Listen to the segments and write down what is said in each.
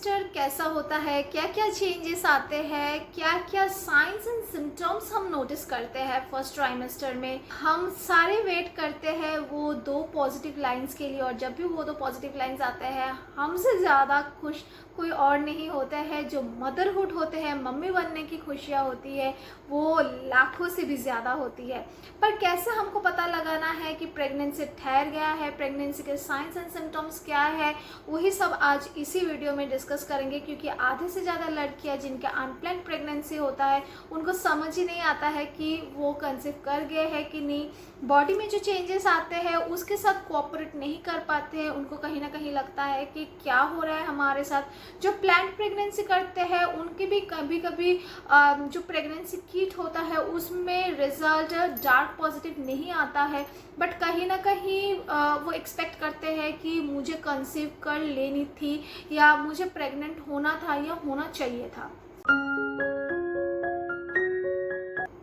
Trimester कैसा होता है, क्या क्या चेंजेस आते हैं, क्या क्या साइंस एंड सिम्टम्स हम नोटिस करते हैं फर्स्ट ट्राइमेस्टर में। हम सारे वेट करते हैं वो 2 पॉजिटिव लाइंस के लिए, और जब भी वो 2 पॉजिटिव लाइंस आते हैं हमसे ज़्यादा खुश कोई और नहीं होता है। जो मदरहुड होते हैं, मम्मी बनने की खुशियाँ होती है, वो लाखों से भी ज़्यादा होती है। पर कैसे हमको पता लगाना है कि प्रेगनेंसी ठहर गया है, प्रेगनेंसी के साइंस एंड सिम्टम्स क्या है, वही सब आज इसी वीडियो में डिस्कस करेंगे। क्योंकि आधे से ज़्यादा लड़कियां जिनके अनप्लान्ड प्रेगनेंसी होता है उनको समझ ही नहीं आता है कि वो कंसीव कर गए हैं कि नहीं। बॉडी में जो चेंजेस आते हैं उसके साथ कोऑपरेट नहीं कर पाते हैं, उनको कहीं ना कहीं लगता है कि क्या हो रहा है हमारे साथ। जो प्लान्ड प्रेगनेंसी करते हैं उनके भी कभी कभी जो प्रेगनेंसी किट होता है उसमें रिजल्ट डार्क पॉजिटिव नहीं आता है, बट कहीं ना कहीं वो एक्सपेक्ट करते हैं कि मुझे कंसीव कर लेनी थी, या मुझे प्रेग्नेंट होना था, या होना चाहिए था।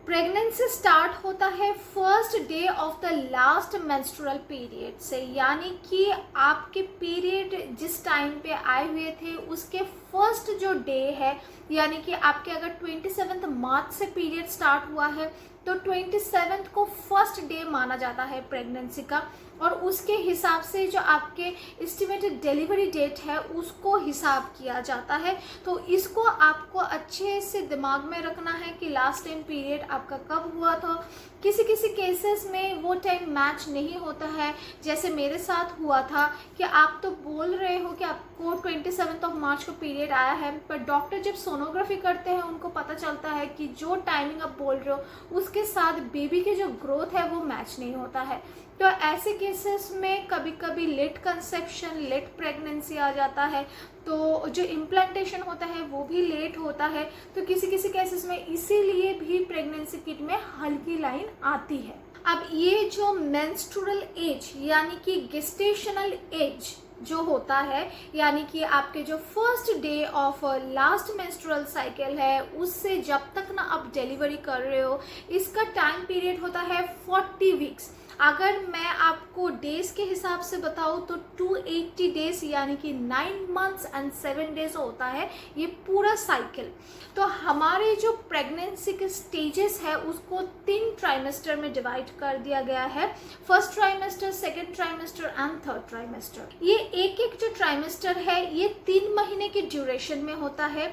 प्रेगनेंसी स्टार्ट होता है first day of the last menstrual period से, यानी कि आपके पीरियड जिस टाइम पे आए हुए थे उसके फर्स्ट जो डे है, यानी कि आपके अगर 27 मार्च से पीरियड स्टार्ट हुआ है तो 27 को फर्स्ट डे माना जाता है प्रेगनेंसी का, और उसके हिसाब से जो आपके एस्टिमेटेड डिलीवरी डेट है उसको हिसाब किया जाता है। तो इसको आपको अच्छे से दिमाग में रखना है कि लास्ट टाइम पीरियड आपका कब हुआ था। किसी किसी केसेस में वो टाइम मैच नहीं होता है, जैसे मेरे साथ हुआ था कि आप तो बोल रहे हो कि आपको 27 मार्च को पीरियड आया है, पर डॉक्टर जब सोनोग्राफी करते हैं उनको पता चलता है कि जो टाइमिंग आप बोल रहे हो उसके साथ बेबी की जो ग्रोथ है वो मैच नहीं होता है। तो ऐसे केसेस में कभी कभी लेट कंसेप्शन, लेट प्रेगनेंसी आ जाता है, तो जो इम्प्लांटेशन होता है वो भी लेट होता है। तो किसी किसी केसेस में इसीलिए भी प्रेगनेंसी किट में हल्की लाइन आती है। अब ये जो मेंस्ट्रुअल एज यानी कि गेस्टेशनल एज जो होता है, यानी कि आपके जो first day of last menstrual cycle है उससे जब तक ना आप डिलीवरी कर रहे हो, इसका टाइम पीरियड होता है 40 वीक्स। अगर मैं आपको डेज के हिसाब से बताऊं तो 280 डेज, यानी कि 9 मंथ्स एंड 7 डेज होता है ये पूरा साइकिल। तो हमारे जो प्रेगनेंसी के स्टेजेस है उसको 3 ट्राइमेस्टर में डिवाइड कर दिया गया है, first trimester, second trimester and third trimester. ये एक एक जो ट्राइमेस्टर है ये 3 महीने के ड्यूरेशन में होता है।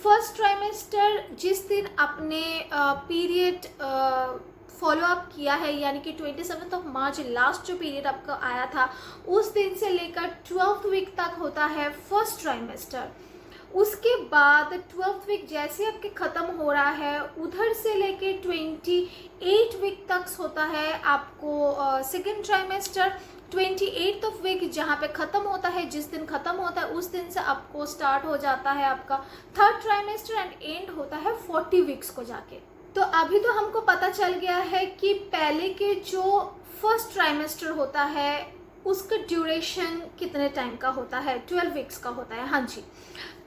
फर्स्ट ट्राइमेस्टर जिस दिन अपने पीरियड फॉलो अप किया है, यानी कि 27 मार्च लास्ट जो पीरियड आपका आया था उस दिन से लेकर 12th वीक तक होता है फर्स्ट ट्राइमेस्टर। उसके बाद 12th वीक जैसे आपके ख़त्म हो रहा है उधर से लेके 28 वीक तक होता है आपको सेकेंड ट्राइमेस्टर। 28th वीक जहाँ पे ख़त्म होता है, जिस दिन ख़त्म होता है उस दिन से आपको स्टार्ट हो जाता है आपका थर्ड ट्राइमेस्टर, एंड एंड होता है 40 वीक्स को जाके। तो अभी तो हमको पता चल गया है कि पहले के जो फर्स्ट ट्राइमेस्टर होता है उसका ड्यूरेशन कितने टाइम का होता है, 12 वीक्स का होता है। हाँ जी।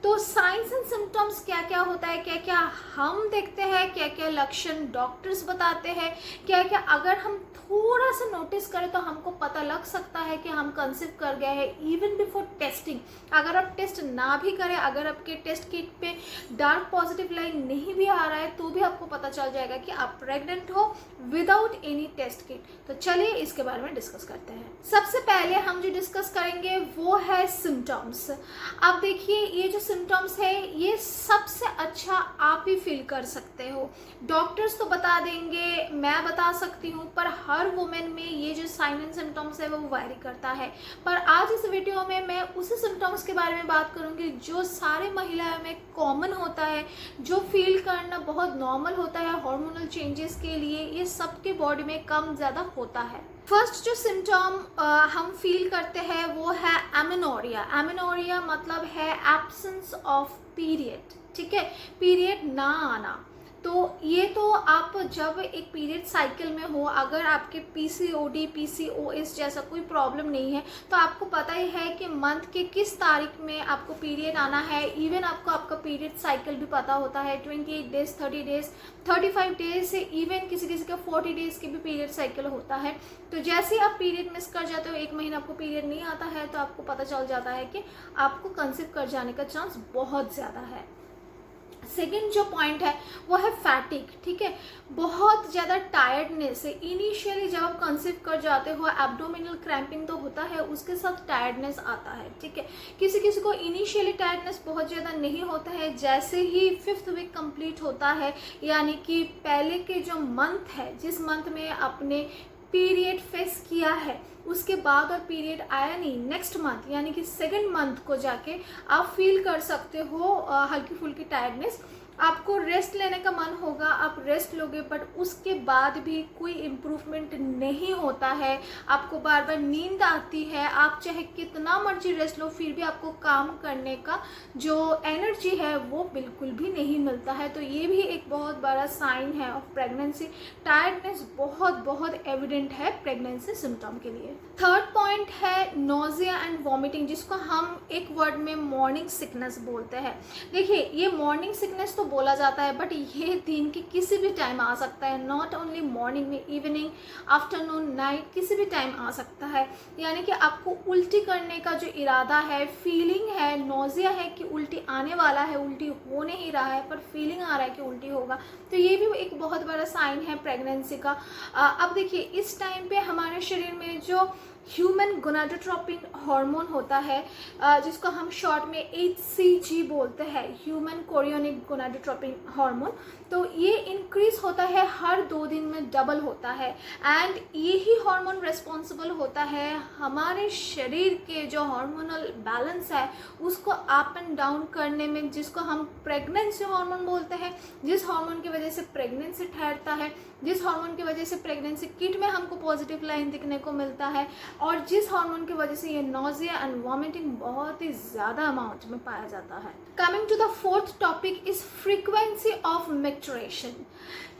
तो साइंस एंड सिम्टम्स क्या क्या होता है, क्या क्या हम देखते हैं, क्या क्या लक्षण डॉक्टर्स बताते हैं, क्या क्या अगर हम थोड़ा सा नोटिस करें तो हमको पता लग सकता है कि हम कंसीव कर गए हैं इवन बिफोर टेस्टिंग। अगर आप टेस्ट ना भी करें, अगर आपके टेस्ट किट पे डार्क पॉजिटिव लाइन नहीं भी आ रहा है तो भी आपको पता चल जाएगा कि आप प्रेग्नेंट हो विदाउट एनी टेस्ट किट। तो चलिए इसके बारे में डिस्कस करते हैं। सबसे पहले हम जो डिस्कस करेंगे वो है सिम्टम्स। अब देखिए ये जो सिम्टम्स है ये सबसे अच्छा आप ही फील कर सकते हो। डॉक्टर्स तो बता देंगे, मैं बता सकती हूँ, पर हर वुमेन में ये जो साइन एंड सिम्टम्स है वो वैरी करता है। पर आज इस वीडियो में मैं उसी सिम्टम्स के बारे में बात करूँगी जो सारे महिलाओं में कॉमन होता है, जो फील करना बहुत नॉर्मल होता है हार्मोनल चेंजेस के लिए, ये सबके बॉडी में कम ज़्यादा होता है। फर्स्ट जो सिम्टम हम फील करते हैं वो है एमेनोरिया। एमेनोरिया मतलब है एब्सेंस ऑफ पीरियड, ठीक है, पीरियड ना आना। तो ये तो आप जब एक पीरियड साइकिल में हो, अगर आपके पीसीओडी पीसीओएस जैसा कोई प्रॉब्लम नहीं है तो आपको पता ही है कि मंथ के किस तारीख में आपको पीरियड आना है। इवन आपको आपका पीरियड साइकिल भी पता होता है, 28 डेज, 30 डेज, 35 डेज से इवन किसी किसी का 40 डेज के भी पीरियड साइकिल होता है। तो जैसे ही आप पीरियड मिस कर जाते हो, एक महीना आपको पीरियड नहीं आता है, तो आपको पता चल जाता है कि आपको कंसीव कर जाने का चांस बहुत ज़्यादा है। सेकेंड जो पॉइंट है वो है फैटिक, ठीक है। बहुत ज़्यादा टायर्डनेस है इनिशियली जब आप कंसीव कर जाते हो, एब्डोमिनल क्रैम्पिंग तो होता है, उसके साथ टायर्डनेस आता है, ठीक है। किसी किसी को इनिशियली टायर्डनेस बहुत ज़्यादा नहीं होता है, जैसे ही 5th वीक कंप्लीट होता है, यानी कि पहले के जो मंथ है, जिस मंथ में आपने पीरियड फेस किया है, उसके बाद और पीरियड आया नहीं, नेक्स्ट मंथ यानी कि सेकंड मंथ को जाके आप फील कर सकते हो हल्की फुल्की टायर्डनेस। आपको रेस्ट लेने का मन होगा, आप रेस्ट लोगे, बट उसके बाद भी कोई इम्प्रूवमेंट नहीं होता है। आपको बार बार नींद आती है, आप चाहे कितना मर्जी रेस्ट लो फिर भी आपको काम करने का जो एनर्जी है वो बिल्कुल भी नहीं मिलता है। तो ये भी एक बहुत बड़ा साइन है ऑफ प्रेगनेंसी। टायर्डनेस बहुत बहुत एविडेंट है प्रेगनेंसी सिम्टम के लिए। थर्ड पॉइंट है नोजिया एंड वॉमिटिंग, जिसको हम एक वर्ड में मॉर्निंग सिकनेस बोलते हैं। देखिए, ये मॉर्निंग सिकनेस तो बोला जाता है, बट ये दिन के किसी भी टाइम आ सकता है, नॉट ओनली मॉर्निंग में, इवनिंग, आफ्टरनून, नाइट, किसी भी टाइम आ सकता है। यानी कि आपको उल्टी करने का जो इरादा है, फीलिंग है, नोजिया है कि उल्टी आने वाला है, उल्टी हो नहीं रहा है पर फीलिंग आ रहा है कि उल्टी होगा, तो ये भी एक बहुत बड़ा साइन है प्रेगनेंसी का। अब देखिए, इस टाइम पे हमारे शरीर में जो ह्यूमन गोनाडोट्रोपिन हार्मोन होता है, जिसको हम शॉर्ट में HCG बोलते हैं, ह्यूमन कोरियोनिक गोनाडोट्रोपिन हार्मोन, तो ये इंक्रीज होता है हर 2 दिन में, डबल होता है। एंड यही हार्मोन रिस्पॉन्सिबल होता है हमारे शरीर के जो हार्मोनल बैलेंस है उसको अप एंड डाउन करने में, जिसको हम प्रेगनेंसी हार्मोन बोलते हैं। जिस हार्मोन की वजह से प्रेगनेंसी ठहरता है, जिस हार्मोन की वजह से प्रेगनेंसी किट में हमको पॉजिटिव लाइन दिखने को मिलता है, और जिस हार्मोन की वजह से ये नोजिया एंड वॉमिटिंग बहुत ही ज़्यादा अमाउंट में पाया जाता है। Coming to the fourth topic is frequency of micturition.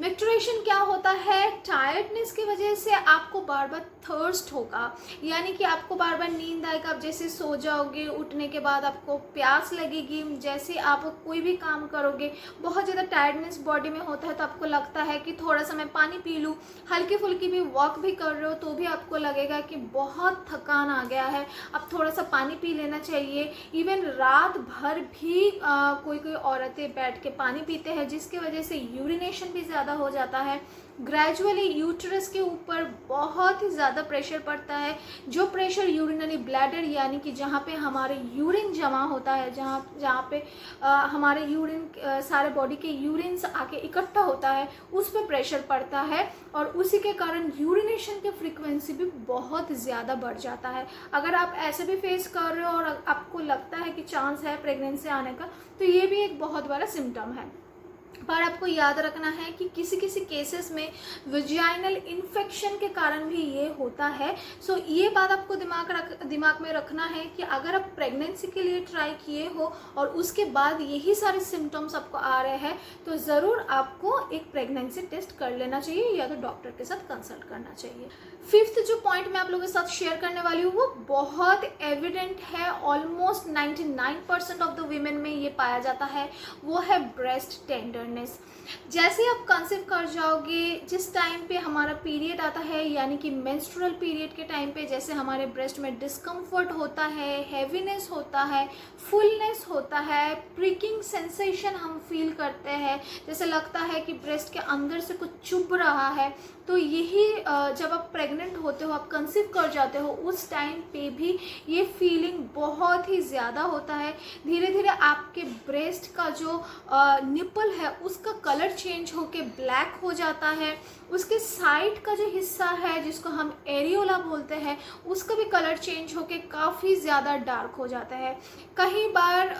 Micturition क्या होता है? टायर्डनेस की वजह से आपको बार बार थर्स्ट होगा, यानी कि आपको बार बार नींद आएगा। आप जैसे सो जाओगे, उठने के बाद आपको प्यास लगेगी, जैसे आप कोई भी काम करोगे, बहुत ज़्यादा टायर्डनेस बॉडी में होता है तो आपको लगता है कि थोड़ा सा मैं पानी पी लूँ। हल्की फुल्की भी वॉक भी कर रहे हो तो भी आपको लगेगा कि बहुत थकान आ गया है, अब थोड़ा सा पानी पी लेना चाहिए। इवन रात भर भी कोई कोई औरतें बैठ के पानी पीते हैं, जिसकी वजह से यूरिनेशन भी ज़्यादा हो जाता है। ग्रेजुअली यूट्रस के ऊपर बहुत ही ज़्यादा प्रेशर पड़ता है, जो प्रेशर यूरिनरी ब्लैडर यानी कि जहाँ पे हमारे यूरिन जमा होता है, जहाँ पे हमारे यूरिन सारे बॉडी के यूरिन्स आके इकट्ठा होता है, उस पर प्रेशर पड़ता है और उसी के कारण यूरिनेशन की फ्रीक्वेंसी भी बहुत ज़्यादा बढ़ जाता है। अगर आप ऐसे भी फेस कर रहे हो और आपको लगता है कि चांस है प्रेगनेंसी आने का, तो ये भी एक बहुत बड़ा सिम्टम है। पर आपको याद रखना है कि किसी किसी केसेस में वेजाइनल इन्फेक्शन के कारण भी ये होता है। सो ये बात आपको दिमाग में रखना है कि अगर आप प्रेगनेंसी के लिए ट्राई किए हो और उसके बाद यही सारे सिम्टम्स आपको आ रहे हैं, तो ज़रूर आपको एक प्रेगनेंसी टेस्ट कर लेना चाहिए या तो डॉक्टर के साथ कंसल्ट करना चाहिए। फिफ्थ जो पॉइंट मैं आप लोगों के साथ शेयर करने वाली हूँ वो बहुत एविडेंट है, ऑलमोस्ट 99% ऑफ द वीमेन में ये पाया जाता है, वो है ब्रेस्ट टेंडरनेस। जैसे आप कंसीव कर जाओगे, जिस टाइम पे हमारा पीरियड आता है यानी कि मेंस्ट्रुअल पीरियड के टाइम पे जैसे हमारे ब्रेस्ट में डिस्कम्फर्ट होता है, हैवीनेस होता है, फुलनेस होता है, प्रिकिंग सेंसेशन हम फील करते हैं, जैसे लगता है कि ब्रेस्ट के अंदर से कुछ चुभ रहा है। तो यही जब आप प्रेग्नेंट होते हो, आप कंसीव कर जाते हो, उस टाइम पे भी ये फीलिंग बहुत ही ज़्यादा होता है। धीरे धीरे आपके ब्रेस्ट का जो निपल है उसका कलर चेंज होके ब्लैक हो जाता है, उसके साइड का जो हिस्सा है जिसको हम एरियोला बोलते हैं उसका भी कलर चेंज होके काफ़ी ज़्यादा डार्क हो जाता है। कई बार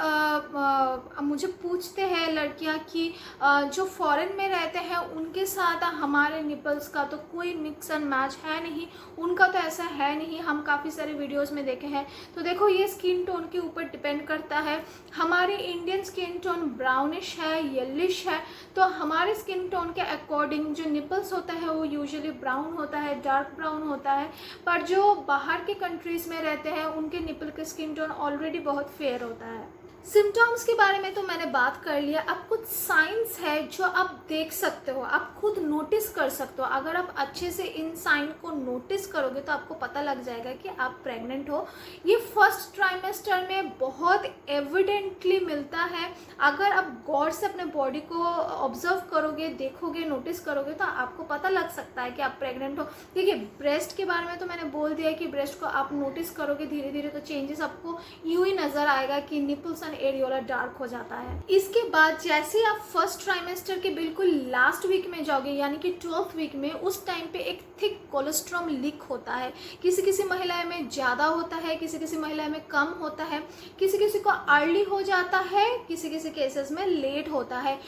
मुझे पूछते हैं लड़कियां कि जो फॉरेन में रहते हैं उनके साथ हमारे निपल्स का तो कोई मिक्स एंड मैच है नहीं, उनका तो ऐसा है नहीं, हम काफ़ी सारे वीडियोस में देखे हैं। तो देखो ये स्किन टोन के ऊपर डिपेंड करता है। हमारी इंडियन स्किन टोन ब्राउनिश है, येलिश है, है तो हमारे स्किन टोन के अकॉर्डिंग जो निपल्स होता है वो यूजुअली ब्राउन होता है, डार्क ब्राउन होता है। पर जो बाहर के कंट्रीज़ में रहते हैं उनके निपल के स्किन टोन ऑलरेडी बहुत फेयर होता है। सिम्टम्स के बारे में तो मैंने बात कर लिया। अब कुछ साइंस है जो आप देख सकते हो, आप खुद नोटिस कर सकते हो। अगर आप अच्छे से इन साइन को नोटिस करोगे तो आपको पता लग जाएगा कि आप प्रेग्नेंट हो। ये फर्स्ट ट्राइमेस्टर में बहुत एविडेंटली मिलता है। अगर आप गौर से अपने बॉडी को ऑब्जर्व करोगे, देखोगे, नोटिस करोगे तो आपको पता लग सकता है कि आप प्रेग्नेंट हो। देखिए, ब्रेस्ट के बारे में तो मैंने बोल दिया कि ब्रेस्ट को आप नोटिस करोगे धीरे धीरे तो चेंजेस आपको यूं ही नजर आएगा कि निपल्स एंड एरियोला डार्क हो जाता है। इसके बाद जैसे आप फर्स्ट ट्राइमेस्टर के बिल्कुल लास्ट वीक में जाओगे यानी कि 12th वीक में, उस टाइम पे एक थिक कोलेस्ट्रॉल लीक होता है। किसी किसी महिलाएं में ज़्यादा होता है, किसी किसी महिलाएं में कम होता है, किसी किसी को अर्ली हो जाता है, किसी किसी केसेस में लेट होता है।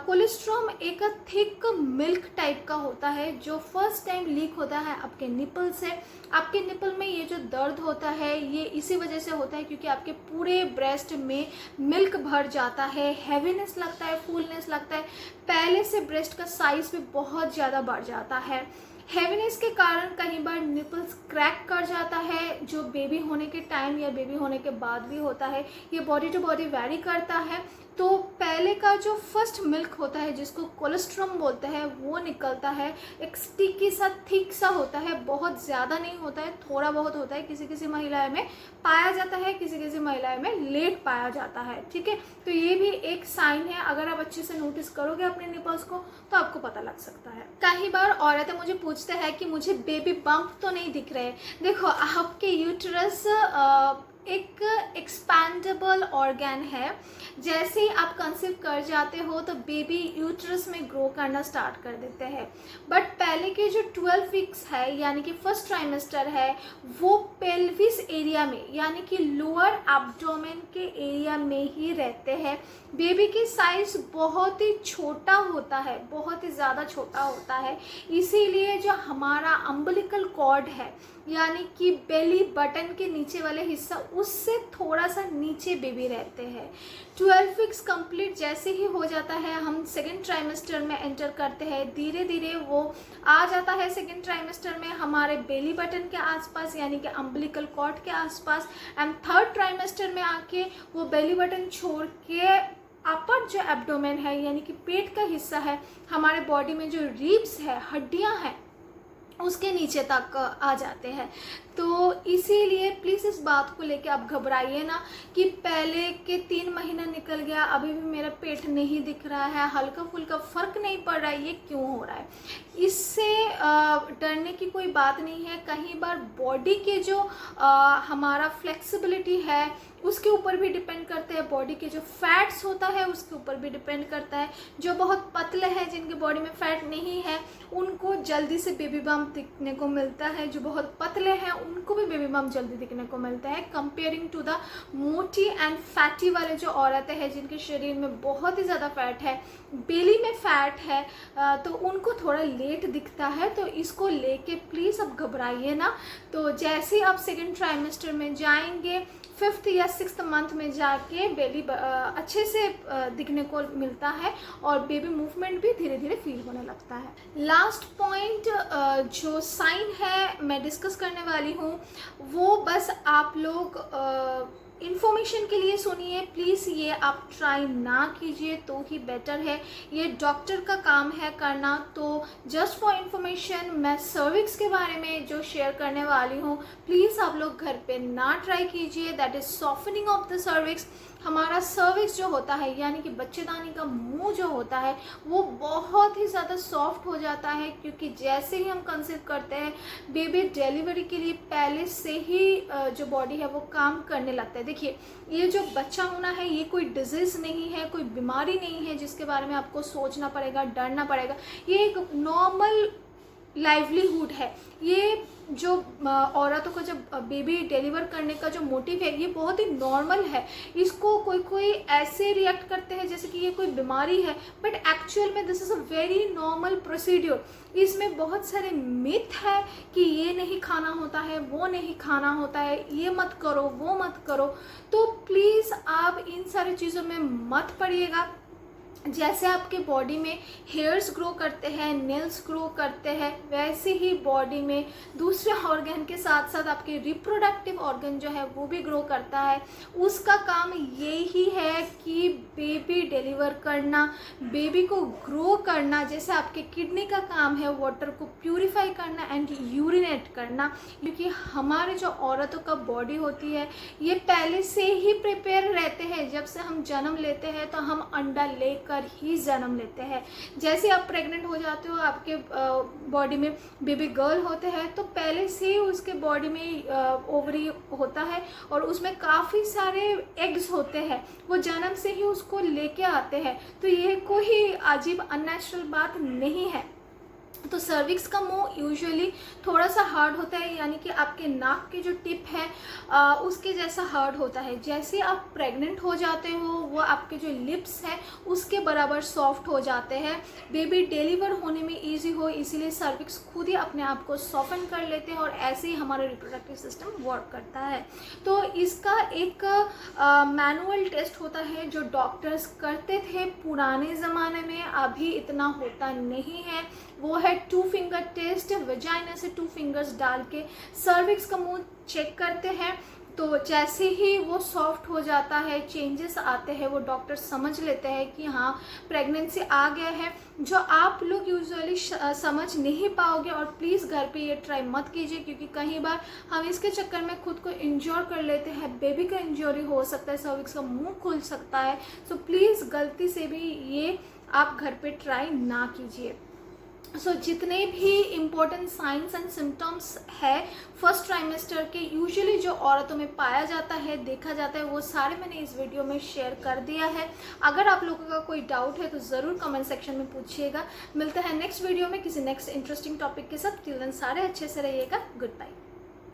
कोलेस्ट्रॉल एक थिक मिल्क टाइप का होता है जो फर्स्ट टाइम लीक होता है आपके निपल से। आपके निपल में ये जो दर्द होता है ये इसी वजह से होता है क्योंकि आपके पूरे ब्रेस्ट में मिल्क भर जाता है, हैवीनेस लगता है, फुलनेस लगता है, पहले से ब्रेस्ट का साइज भी बहुत ज़्यादा बढ़ जाता है। हैवीनेस के कारण कई बार निपल्स क्रैक कर जाता है जो बेबी होने के टाइम या बेबी होने के बाद भी होता है। ये बॉडी टू बॉडी वैरी करता है। तो पहले का जो फर्स्ट मिल्क होता है जिसको कोलेस्ट्रॉल बोलते हैं वो निकलता है, एक स्टिकी सा थिक सा होता है, बहुत ज़्यादा नहीं होता है, थोड़ा बहुत होता है। किसी किसी महिलाएं में पाया जाता है, किसी किसी महिलाएं में लेट पाया जाता है। ठीक है, तो ये भी एक साइन है। अगर आप अच्छे से नोटिस करोगे अपने निपल्स को तो आपको पता लग सकता है। कई बार औरतें मुझे पूछते हैं कि मुझे बेबी बम्प तो नहीं दिख रहे। देखो, आपके यूट्रस एक एक्सपैंडेबल ऑर्गन है। जैसे ही आप कंसीव कर जाते हो तो बेबी यूट्रस में ग्रो करना स्टार्ट कर देते हैं। बट पहले के जो 12 वीक्स है यानी कि फर्स्ट ट्राइमेस्टर है वो पेल्विस एरिया में यानी कि लोअर एब्डोमेन के एरिया में ही रहते हैं। बेबी की साइज बहुत ही छोटा होता है, बहुत ही ज़्यादा छोटा होता है। इसीलिए जो हमारा अम्बिलिकल कॉर्ड है यानी कि बेली बटन के नीचे वाले हिस्सा उससे थोड़ा सा नीचे बेबी रहते हैं। 12 वीक्स कंप्लीट जैसे ही हो जाता है हम सेकेंड ट्राइमेस्टर में एंटर करते हैं। धीरे धीरे वो आ जाता है सेकेंड ट्राइमेस्टर में हमारे बेली बटन के आसपास यानी कि अम्बिलिकल कॉर्ड के आसपास। एंड थर्ड ट्राइमेस्टर में आके वो बेली बटन छोड़ के अपर जो एब्डोमेन है यानी कि पेट का हिस्सा है, हमारे बॉडी में जो रिब्स है, हड्डियां हैं, उसके नीचे तक आ जाते हैं। तो इसीलिए प्लीज़ इस बात को लेके आप घबराइए ना कि पहले के 3 महीना निकल गया अभी भी मेरा पेट नहीं दिख रहा है, हल्का फुल्का फ़र्क नहीं पड़ रहा है, ये क्यों हो रहा है। इससे डरने की कोई बात नहीं है। कहीं बार बॉडी के जो हमारा फ्लेक्सिबिलिटी है उसके ऊपर भी डिपेंड करते हैं, बॉडी के जो फैट्स होता है उसके ऊपर भी डिपेंड करता है। जो बहुत पतले हैं जिनकी बॉडी में फैट नहीं है उनको जल्दी से बेबी बम्प दिखने को मिलता है, जो बहुत पतले हैं उनको भी बेबी बम्प जल्दी दिखने को मिलता है कंपेयरिंग टू द मोटी एंड फैटी वाले जो औरतें हैं जिनके शरीर में बहुत ही ज़्यादा फैट है, बेली में फैट है, तो उनको थोड़ा लेट दिखता है। तो इसको लेके प्लीज़ अब घबराइए ना। तो जैसे ही आप सेकेंड ट्राइमेस्टर में जाएंगे 5th या 6th मंथ में जाके बेली अच्छे से दिखने को मिलता है और बेबी मूवमेंट भी धीरे धीरे फील होने लगता है। लास्ट पॉइंट जो साइन है मैं डिस्कस करने वाली हूँ वो बस आप लोग इन्फॉर्मेशन के लिए सुनिए प्लीज़। ये आप ट्राई ना कीजिए तो ही बेटर है, ये डॉक्टर का काम है करना। तो जस्ट फॉर इन्फॉर्मेशन मैं सर्विक्स के बारे में जो शेयर करने वाली हूँ प्लीज़ आप लोग घर पे ना ट्राई कीजिए। That is softening of the cervix. हमारा सर्विक्स जो होता है यानी कि बच्चेदानी का मुंह जो होता है वो बहुत ही ज़्यादा सॉफ्ट हो जाता है क्योंकि जैसे ही हम कंसीव करते हैं बेबी डिलीवरी के लिए पहले से ही जो बॉडी है वो काम करने लगता है। देखिए, ये जो बच्चा होना है ये कोई डिजीज़ नहीं है, कोई बीमारी नहीं है जिसके बारे में आपको सोचना पड़ेगा, डरना पड़ेगा। ये एक नॉर्मल लाइवलीहुड है। ये जो औरतों का जब बेबी डिलीवर करने का जो मोटिव है ये बहुत ही नॉर्मल है। इसको कोई ऐसे रिएक्ट करते हैं जैसे कि ये कोई बीमारी है, बट एक्चुअल में this is a very normal procedure. इसमें बहुत सारे मिथ है कि ये नहीं खाना होता है, वो नहीं खाना होता है, ये मत करो, वो मत करो। तो प्लीज़ आप इन सारी चीज़ों में मत पड़िएगा। जैसे आपके बॉडी में हेयर्स ग्रो करते हैं, नेल्स ग्रो करते हैं, वैसे ही बॉडी में दूसरे ऑर्गन के साथ साथ आपके रिप्रोडक्टिव ऑर्गन जो है वो भी ग्रो करता है। उसका काम यही है कि बेबी डिलीवर करना, बेबी को ग्रो करना। जैसे आपके किडनी का काम है वाटर को प्यूरिफाई करना एंड यूरिनेट करना, क्योंकि हमारे जो औरतों का बॉडी होती है ये पहले से ही प्रिपेयर रहते हैं। जब से हम जन्म लेते हैं तो हम अंडा लेकर ही जन्म लेते हैं। जैसे आप प्रेग्नेंट हो जाते हो, आपके बॉडी में बेबी गर्ल होते हैं, तो पहले से ही उसके बॉडी में ओवरी होता है और उसमें काफ़ी सारे एग्स होते हैं, वो जन्म से ही उसको लेके आते हैं। तो ये कोई अजीब अननेचुरल बात नहीं है। तो सर्विक्स का मुंह यूजुअली थोड़ा सा हार्ड होता है, यानी कि आपके नाक के जो टिप है उसके जैसा हार्ड होता है। जैसे आप प्रेग्नेंट हो जाते हो वो आपके जो लिप्स हैं उसके बराबर सॉफ्ट हो जाते हैं। बेबी डिलीवर होने में इजी हो, इसीलिए सर्विक्स खुद ही अपने आप को सॉफ्टन कर लेते हैं और ऐसे ही हमारा रिप्रोडक्टिव सिस्टम वर्क करता है। तो इसका एक मैनुअल टेस्ट होता है जो डॉक्टर्स करते थे पुराने ज़माने में, अभी इतना होता नहीं है। वो है 2 फिंगर टेस्ट। वजाइना से 2 फिंगर्स डाल के सर्विक्स का मुंह चेक करते हैं। तो जैसे ही वो सॉफ्ट हो जाता है, चेंजेस आते हैं, वो डॉक्टर समझ लेते हैं कि हाँ प्रेगनेंसी आ गया है। जो आप लोग यूजुअली समझ नहीं पाओगे, और प्लीज़ घर पे ये ट्राई मत कीजिए, क्योंकि कई बार हम इसके चक्कर में खुद को इंजोर कर लेते हैं। बेबी का इंजरी हो सकता है, सर्विक्स का मुंह खुल सकता है। सो प्लीज़ गलती से भी ये आप घर पे ट्राई ना कीजिए। जितने भी इम्पोर्टेंट साइंस एंड सिम्टम्स है फर्स्ट ट्राइमेस्टर के यूजुअली जो औरतों में पाया जाता है, देखा जाता है, वो सारे मैंने इस वीडियो में शेयर कर दिया है। अगर आप लोगों का कोई डाउट है तो ज़रूर कमेंट सेक्शन में पूछिएगा। मिलते हैं नेक्स्ट वीडियो में किसी नेक्स्ट इंटरेस्टिंग टॉपिक के साथ। टिल देन सारे अच्छे से रहिएगा। Good bye.